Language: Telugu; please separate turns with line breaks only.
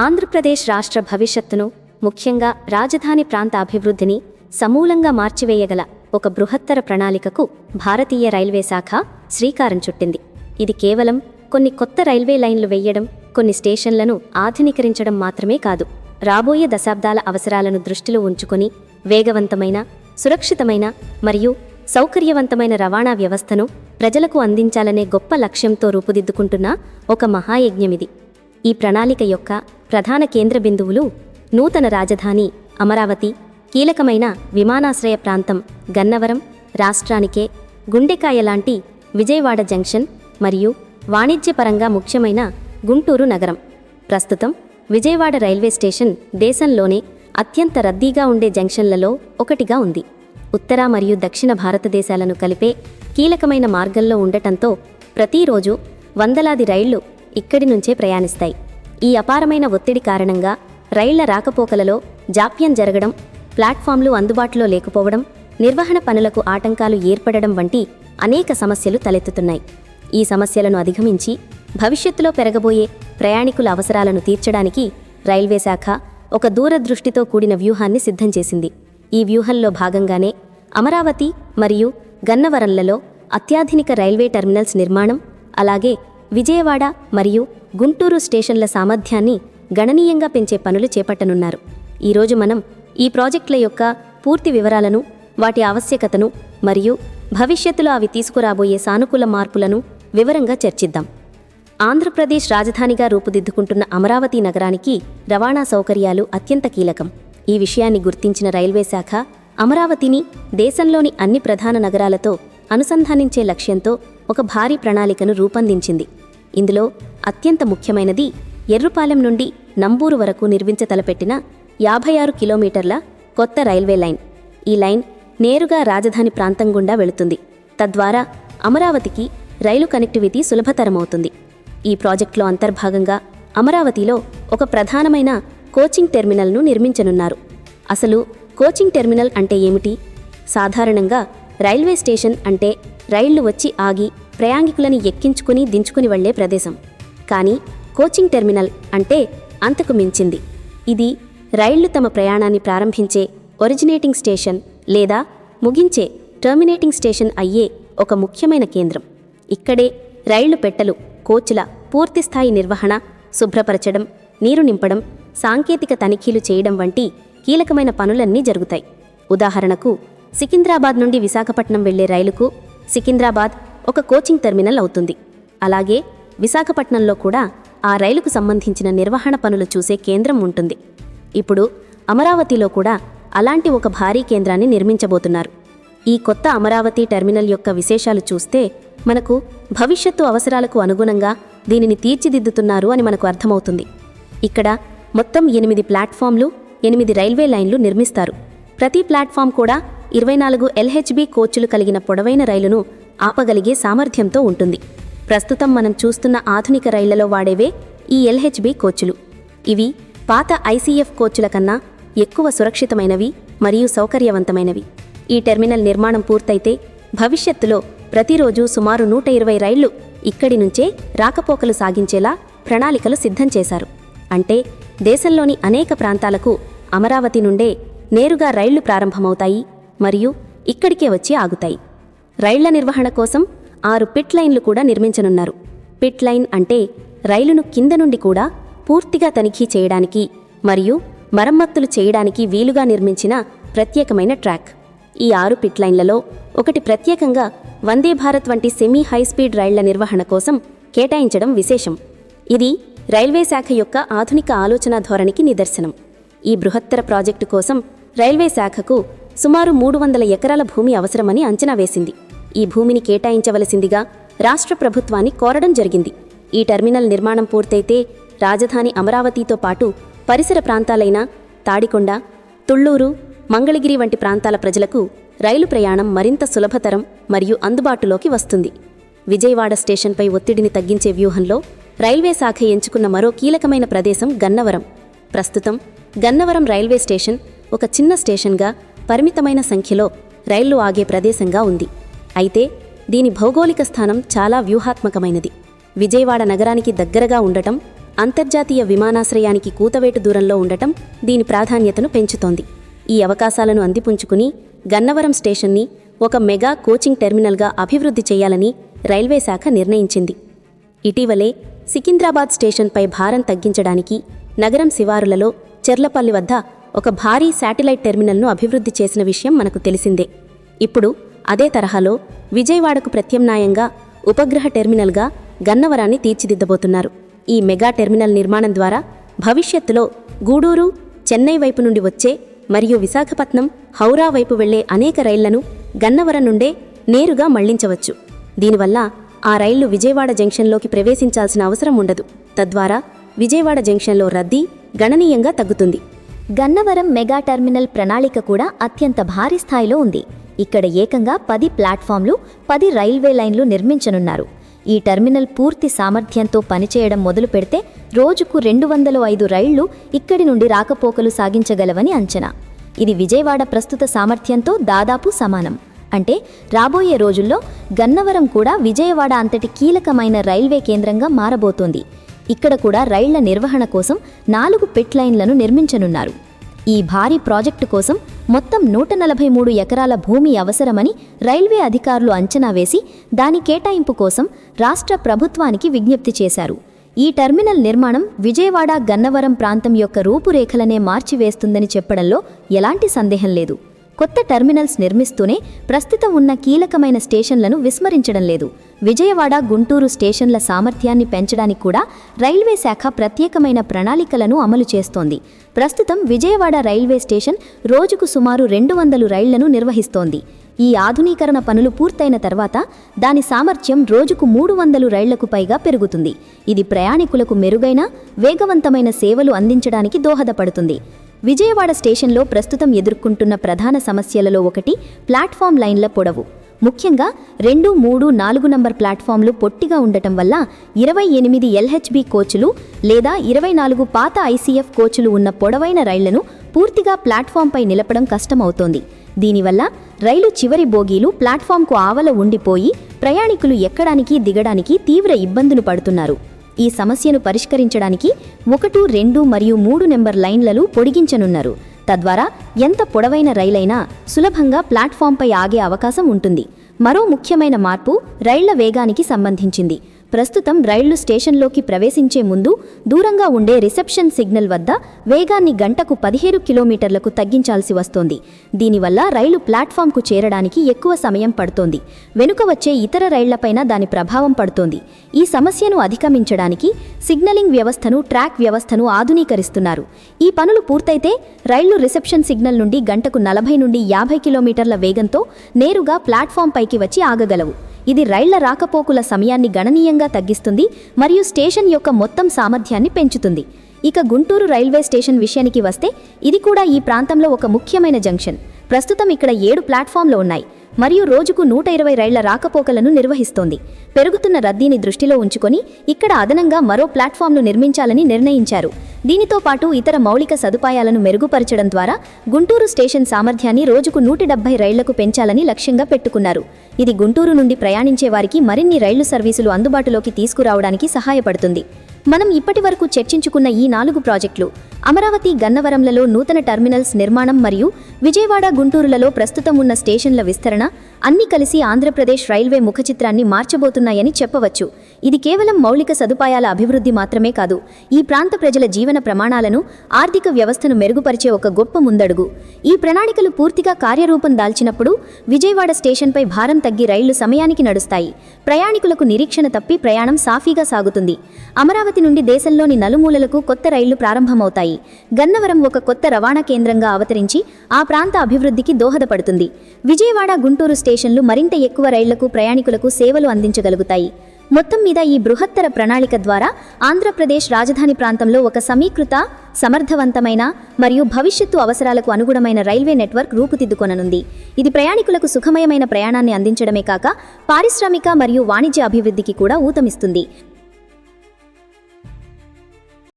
ఆంధ్రప్రదేశ్ రాష్ట్ర భవిష్యత్తును, ముఖ్యంగా రాజధాని ప్రాంత అభివృద్ధిని సమూలంగా మార్చివేయగల ఒక బృహత్తర ప్రణాళికకు భారతీయ రైల్వే శాఖ శ్రీకారం చుట్టింది. ఇది కేవలం కొన్ని కొత్త రైల్వే లైన్లు వేయడం, కొన్ని స్టేషన్లను ఆధునీకరించడం మాత్రమే కాదు. రాబోయే దశాబ్దాల అవసరాలను దృష్టిలో ఉంచుకొని వేగవంతమైన, సురక్షితమైన మరియు సౌకర్యవంతమైన రవాణా వ్యవస్థను ప్రజలకు అందించాలనే గొప్ప లక్ష్యంతో రూపుదిద్దుకుంటున్న ఒక మహాయజ్ఞమిది. ఈ ప్రణాళిక యొక్క ప్రధాన కేంద్ర బిందువులు నూతన రాజధాని అమరావతి, కీలకమైన విమానాశ్రయ ప్రాంతం గన్నవరం, రాష్ట్రానికే గుండెకాయ లాంటి విజయవాడ జంక్షన్ మరియు వాణిజ్యపరంగా ముఖ్యమైన గుంటూరు నగరం. ప్రస్తుతం విజయవాడ రైల్వే స్టేషన్ దేశంలోనే అత్యంత రద్దీగా ఉండే జంక్షన్లలో ఒకటిగా ఉంది. ఉత్తర మరియు దక్షిణ భారతదేశాలను కలిపే కీలకమైన మార్గంలో ఉండటంతో ప్రతిరోజు వందలాది రైళ్లు ఇక్కడి నుంచే ప్రయాణిస్తాయి. ఈ అపారమైన ఒత్తిడి కారణంగా రైళ్ల రాకపోకలలో జాప్యం జరగడం, ప్లాట్ఫామ్లు అందుబాటులో లేకపోవడం, నిర్వహణ పనులకు ఆటంకాలు ఏర్పడడం వంటి అనేక సమస్యలు తలెత్తుతున్నాయి. ఈ సమస్యలను అధిగమించి భవిష్యత్తులో పెరగబోయే ప్రయాణికుల అవసరాలను తీర్చడానికి రైల్వే శాఖ ఒక దూరదృష్టితో కూడిన వ్యూహాన్ని సిద్ధం చేసింది. ఈ వ్యూహంలో భాగంగానే అమరావతి మరియు గన్నవరంలలో అత్యాధునిక రైల్వే టెర్మినల్స్ నిర్మాణం, అలాగే విజయవాడ మరియు గుంటూరు స్టేషన్ల సామర్థ్యాన్ని గణనీయంగా పెంచే పనులు చేపట్టనున్నారు. ఈరోజు మనం ఈ ప్రాజెక్టుల యొక్క పూర్తి వివరాలను, వాటి ఆవశ్యకతను మరియు భవిష్యత్తులో అవి తీసుకురాబోయే సానుకూల మార్పులను వివరంగా చర్చిద్దాం. ఆంధ్రప్రదేశ్ రాజధానిగా రూపుదిద్దుకుంటున్న అమరావతి నగరానికి రవాణా సౌకర్యాలు అత్యంత కీలకం. ఈ విషయాన్ని గుర్తించిన రైల్వే శాఖ అమరావతిని దేశంలోని అన్ని ప్రధాన నగరాలతో అనుసంధానించే లక్ష్యంతో ఒక భారీ ప్రణాళికను రూపొందించింది. ఇందులో అత్యంత ముఖ్యమైనది ఎర్రుపాలెం నుండి నంబూరు వరకు నిర్మించతలపెట్టిన 56 కిలోమీటర్ల కొత్త రైల్వే లైన్. ఈ లైన్ నేరుగా రాజధాని ప్రాంతం గుండా వెళుతుంది. తద్వారా అమరావతికి రైలు కనెక్టివిటీ సులభతరమవుతుంది. ఈ ప్రాజెక్టులో అంతర్భాగంగా అమరావతిలో ఒక ప్రధానమైన కోచింగ్ టెర్మినల్ను నిర్మించనున్నారు. అసలు కోచింగ్ టెర్మినల్ అంటే ఏమిటి? సాధారణంగా రైల్వే స్టేషన్ అంటే రైళ్లు వచ్చి ఆగి ప్రయాణికులని ఎక్కించుకుని దించుకుని వెళ్లే ప్రదేశం. కానీ కోచింగ్ టెర్మినల్ అంటే అంతకు మించింది. ఇది రైళ్లు తమ ప్రయాణాన్ని ప్రారంభించే ఒరిజినేటింగ్ స్టేషన్ లేదా ముగించే టర్మినేటింగ్ స్టేషన్ అయ్యే ఒక ముఖ్యమైన కేంద్రం. ఇక్కడే రైళ్లు పెట్టెలు, కోచ్ల పూర్తిస్థాయి నిర్వహణ, శుభ్రపరచడం, నీరు నింపడం, సాంకేతిక తనిఖీలు చేయడం వంటి కీలకమైన పనులన్నీ జరుగుతాయి. ఉదాహరణకు సికింద్రాబాద్ నుండి విశాఖపట్నం వెళ్లే రైలుకు సికింద్రాబాద్ ఒక కోచింగ్ టెర్మినల్ అవుతుంది. అలాగే విశాఖపట్నంలో కూడా ఆ రైలుకు సంబంధించిన నిర్వహణ పనులు చూసే కేంద్రం ఉంటుంది. ఇప్పుడు అమరావతిలో కూడా అలాంటి ఒక భారీ కేంద్రాన్ని నిర్మించబోతున్నారు. ఈ కొత్త అమరావతి టెర్మినల్ యొక్క విశేషాలు చూస్తే మనకు భవిష్యత్తు అవసరాలకు అనుగుణంగా దీనిని తీర్చిదిద్దుతున్నారు అని మనకు అర్థమవుతుంది. ఇక్కడ మొత్తం 8 ప్లాట్ఫామ్లు, 8 రైల్వే లైన్లు నిర్మిస్తారు. ప్రతి ప్లాట్ఫామ్ కూడా 24 LHB కోచ్లు కలిగిన పొడవైన రైలును ఆపగలిగే సామర్థ్యంతో ఉంటుంది. ప్రస్తుతం మనం చూస్తున్న ఆధునిక రైళ్లలో వాడేవే ఈ LHB కోచ్లు. ఇవి పాత ICF కోచ్ల కన్నా ఎక్కువ సురక్షితమైనవి మరియు సౌకర్యవంతమైనవి. ఈ టెర్మినల్ నిర్మాణం పూర్తయితే భవిష్యత్తులో ప్రతిరోజు సుమారు 120 రైళ్లు ఇక్కడి నుంచే రాకపోకలు సాగించేలా ప్రణాళికలు సిద్ధం చేశారు. అంటే దేశంలోని అనేక ప్రాంతాలకు అమరావతి నుండే నేరుగా రైళ్లు ప్రారంభమవుతాయి మరియు ఇక్కడికే వచ్చి ఆగుతాయి. రైళ్ల నిర్వహణ కోసం 6 పిట్ లైన్లు కూడా నిర్మించనున్నారు. పిట్ లైన్ అంటే రైలును కింద నుండి కూడా పూర్తిగా తనిఖీ చేయడానికి మరియు మరమ్మతులు చేయడానికి వీలుగా నిర్మించిన ప్రత్యేకమైన ట్రాక్. ఈ 6 పిట్ లైన్లలో ఒకటి ప్రత్యేకంగా వందే భారత్ వంటి సెమీ హైస్పీడ్ రైళ్ల నిర్వహణ కోసం కేటాయించడం విశేషం. ఇది రైల్వే శాఖ యొక్క ఆధునిక ఆలోచన ధోరణికి నిదర్శనం. ఈ బృహత్తర ప్రాజెక్టు కోసం రైల్వే శాఖకు సుమారు 300 ఎకరాల భూమి అవసరమని అంచనా వేసింది. ఈ భూమిని కేటాయించవలసిందిగా రాష్ట్ర ప్రభుత్వాన్ని కోరడం జరిగింది. ఈ టెర్మినల్ నిర్మాణం పూర్తయితే రాజధాని అమరావతితో పాటు పరిసర ప్రాంతాలైన తాడికొండ, తుళ్లూరు, మంగళగిరి వంటి ప్రాంతాల ప్రజలకు రైలు ప్రయాణం మరింత సులభతరం మరియు అందుబాటులోకి వస్తుంది. విజయవాడ స్టేషన్పై ఒత్తిడిని తగ్గించే వ్యూహంలో రైల్వే శాఖ ఎంచుకున్న మరో కీలకమైన ప్రదేశం గన్నవరం. ప్రస్తుతం గన్నవరం రైల్వే స్టేషన్ ఒక చిన్న స్టేషన్గా పరిమితమైన సంఖ్యలో రైళ్లు ఆగే ప్రదేశంగా ఉంది. అయితే దీని భౌగోళిక స్థానం చాలా వ్యూహాత్మకమైనది. విజయవాడ నగరానికి దగ్గరగా ఉండటం,
అంతర్జాతీయ విమానాశ్రయానికి కూతవేటు దూరంలో ఉండటం దీని ప్రాధాన్యతను పెంచుతోంది. ఈ అవకాశాలను అందిపుంచుకుని గన్నవరం స్టేషన్ని ఒక మెగా కోచింగ్ టెర్మినల్గా అభివృద్ధి చేయాలని రైల్వే శాఖ నిర్ణయించింది. ఇటీవలే సికింద్రాబాద్ స్టేషన్పై భారం తగ్గించడానికి నగరం శివారులలో చెర్లపల్లి వద్ద ఒక భారీ శాటిలైట్ టెర్మినల్ను అభివృద్ధి చేసిన విషయం మనకు తెలిసిందే. ఇప్పుడు అదే తరహాలో విజయవాడకు ప్రత్యామ్నాయంగా ఉపగ్రహ టెర్మినల్గా గన్నవరాన్ని తీర్చిదిద్దబోతున్నారు. ఈ మెగా టెర్మినల్ నిర్మాణం ద్వారా భవిష్యత్తులో గూడూరు, చెన్నై వైపు నుండి వచ్చే మరియు విశాఖపట్నం, హౌరా వైపు వెళ్లే అనేక రైళ్లను గన్నవరం నుండే నేరుగా మళ్లించవచ్చు. దీనివల్ల ఆ రైళ్లు విజయవాడ జంక్షన్లోకి ప్రవేశించాల్సిన అవసరం ఉండదు. తద్వారా విజయవాడ జంక్షన్లో రద్దీ గణనీయంగా తగ్గుతుంది.
గన్నవరం మెగా టెర్మినల్ ప్రణాళిక కూడా అత్యంత భారీ స్థాయిలో ఉంది. ఇక్కడ ఏకంగా 10 ప్లాట్ఫామ్లు, 10 రైల్వే లైన్లు నిర్మించనున్నారు. ఈ టెర్మినల్ పూర్తి సామర్థ్యంతో పనిచేయడం మొదలు పెడితే రోజుకు 205 రైళ్లు ఇక్కడి నుండి రాకపోకలు సాగించగలవని అంచనా. ఇది విజయవాడ ప్రస్తుత సామర్థ్యంతో దాదాపు సమానం. అంటే రాబోయే రోజుల్లో గన్నవరం కూడా విజయవాడ అంతటి కీలకమైన రైల్వే కేంద్రంగా మారబోతోంది. ఇక్కడ కూడా రైళ్ల నిర్వహణ కోసం 4 పిట్ లైన్లను నిర్మించనున్నారు. ఈ భారీ ప్రాజెక్టు కోసం మొత్తం 143 ఎకరాల భూమి అవసరమని రైల్వే అధికారులు అంచనా వేసి దాని కేటాయింపు కోసం రాష్ట్ర ప్రభుత్వానికి విజ్ఞప్తి చేశారు. ఈ టెర్మినల్ నిర్మాణం విజయవాడ గన్నవరం ప్రాంతం యొక్క రూపురేఖలనే మార్చివేస్తుందని చెప్పడంలో ఎలాంటి సందేహం లేదు. కొత్త టెర్మినల్స్ నిర్మిస్తూనే ప్రస్తుతం ఉన్న కీలకమైన స్టేషన్లను విస్మరించడం లేదు. విజయవాడ, గుంటూరు స్టేషన్ల సామర్థ్యాన్ని పెంచడానికి కూడా రైల్వే శాఖ ప్రత్యేకమైన ప్రణాళికలను అమలు చేస్తోంది. ప్రస్తుతం విజయవాడ రైల్వే స్టేషన్ రోజుకు సుమారు 200 రైళ్లను నిర్వహిస్తోంది. ఈ ఆధునీకరణ పనులు పూర్తయిన తర్వాత దాని సామర్థ్యం రోజుకు 300 రైళ్లకు పైగా పెరుగుతుంది. ఇది ప్రయాణికులకు మెరుగైన, వేగవంతమైన సేవలు అందించడానికి దోహదపడుతుంది. విజయవాడ స్టేషన్లో ప్రస్తుతం ఎదుర్కొంటున్న ప్రధాన సమస్యలలో ఒకటి ప్లాట్ఫామ్ లైన్ల పొడవు. ముఖ్యంగా 2, 3, 4 నంబర్ ప్లాట్ఫామ్లు పొట్టిగా ఉండటం వల్ల 28 ఎల్హెచ్బి కోచులు లేదా 24 పాత ఐసీఎఫ్ కోచులు ఉన్న పొడవైన రైళ్లను పూర్తిగా ప్లాట్ఫామ్పై నిలపడం కష్టమవుతోంది. దీనివల్ల రైలు చివరి బోగీలు ప్లాట్ఫామ్కు ఆవల ఉండిపోయి ప్రయాణికులు ఎక్కడానికి, దిగడానికి తీవ్ర ఇబ్బందులు పడుతున్నారు. ఈ సమస్యను పరిష్కరించడానికి 1, 2 మరియు 3 నెంబర్ లైన్లను పొడిగించనున్నారు. తద్వారా ఎంత పొడవైన రైలైనా సులభంగా ప్లాట్ఫామ్పై ఆగే అవకాశం ఉంటుంది. మరో ముఖ్యమైన మార్పు రైళ్ల వేగానికి సంబంధించింది. ప్రస్తుతం రైళ్లు స్టేషన్లోకి ప్రవేశించే ముందు దూరంగా ఉండే రిసెప్షన్ సిగ్నల్ వద్ద వేగాన్ని గంటకు 17 కిలోమీటర్లకు తగ్గించాల్సి వస్తోంది. దీనివల్ల రైలు ప్లాట్ఫామ్కు చేరడానికి ఎక్కువ సమయం పడుతోంది. వెనుక వచ్చే ఇతర రైళ్లపైన దాని ప్రభావం పడుతోంది. ఈ సమస్యను అధిగమించడానికి సిగ్నలింగ్ వ్యవస్థను, ట్రాక్ వ్యవస్థను ఆధునీకరిస్తున్నారు. ఈ పనులు పూర్తయితే రైళ్లు రిసెప్షన్ సిగ్నల్ నుండి గంటకు 40 నుండి 50 కిలోమీటర్ల వేగంతో నేరుగా ప్లాట్ఫామ్ పైకి వచ్చి ఆగగలవు. ఇది రైళ్ల రాకపోకల సమయాన్ని గణనీయంగా తగ్గిస్తుంది మరియు స్టేషన్ యొక్క మొత్తం సామర్థ్యాన్ని పెంచుతుంది. ఇక గుంటూరు రైల్వే స్టేషన్ విషయానికి వస్తే ఇది కూడా ఈ ప్రాంతంలో ఒక ముఖ్యమైన జంక్షన్. ప్రస్తుతం ఇక్కడ 7 ప్లాట్ఫామ్లు ఉన్నాయి మరియు రోజుకు 120 రైళ్ల రాకపోకలను నిర్వహిస్తోంది. పెరుగుతున్న రద్దీని దృష్టిలో ఉంచుకొని ఇక్కడ అదనంగా మరో ప్లాట్ఫామ్ను నిర్మించాలని నిర్ణయించారు. దీనితో పాటు ఇతర మౌలిక సదుపాయాలను మెరుగుపరచడం ద్వారా గుంటూరు స్టేషన్ సామర్థ్యాన్ని రోజుకు 170 రైళ్లకు పెంచాలని లక్ష్యంగా పెట్టుకున్నారు. ఇది గుంటూరు నుండి ప్రయాణించే వారికి మరిన్ని రైళ్లు సర్వీసులు అందుబాటులోకి తీసుకురావడానికి సహాయపడుతుంది. మనం ఇప్పటివరకు చర్చించుకున్న ఈ 4 ప్రాజెక్టులు అమరావతి, గన్నవరంలలో నూతన టెర్మినల్స్ నిర్మాణం మరియు విజయవాడ, గుంటూరులలో ప్రస్తుతం ఉన్న స్టేషన్ల విస్తరణ అన్నీ కలిసి ఆంధ్రప్రదేశ్ రైల్వే ముఖచిత్రాన్ని మార్చబోతున్నాయని చెప్పవచ్చు. ఇది కేవలం మౌలిక సదుపాయాల అభివృద్ధి మాత్రమే కాదు, ఈ ప్రాంత ప్రజల జీవన ప్రమాణాలను, ఆర్థిక వ్యవస్థను మెరుగుపరిచే ఒక గొప్ప ముందడుగు. ఈ ప్రణాళికలు పూర్తిగా కార్యరూపం దాల్చినప్పుడు విజయవాడ స్టేషన్పై భారం తగ్గి రైళ్లు సమయానికి నడుస్తాయి. ప్రయాణికులకు నిరీక్షణ తప్పి ప్రయాణం సాఫీగా సాగుతుంది. అమరావతి నుండి దేశంలోని నలుమూలలకు కొత్త రైళ్లు ప్రారంభమవుతాయి. గన్నవరం ఒక కొత్త రవాణా కేంద్రంగా అవతరించి ఆ ప్రాంత అభివృద్ధికి దోహదపడుతుంది. విజయవాడ, గుంటూరు స్టేషన్లు మరింత ఎక్కువ రైళ్లకు, ప్రయాణికులకు సేవలు అందించగలుగుతాయి. మొత్తం మీద ఈ బృహత్తర ప్రణాళిక ద్వారా ఆంధ్రప్రదేశ్ రాజధాని ప్రాంతంలో ఒక సమీకృత, సమర్థవంతమైన మరియు భవిష్యత్తు అవసరాలకు అనుగుణమైన రైల్వే నెట్వర్క్ రూపుదిద్దుకొననుంది. ఇది ప్రయాణికులకు సుఖమయమైన ప్రయాణాన్ని అందించడమే కాక పారిశ్రామిక మరియు వాణిజ్య అభివృద్ధికి కూడా ఊతమిస్తుంది.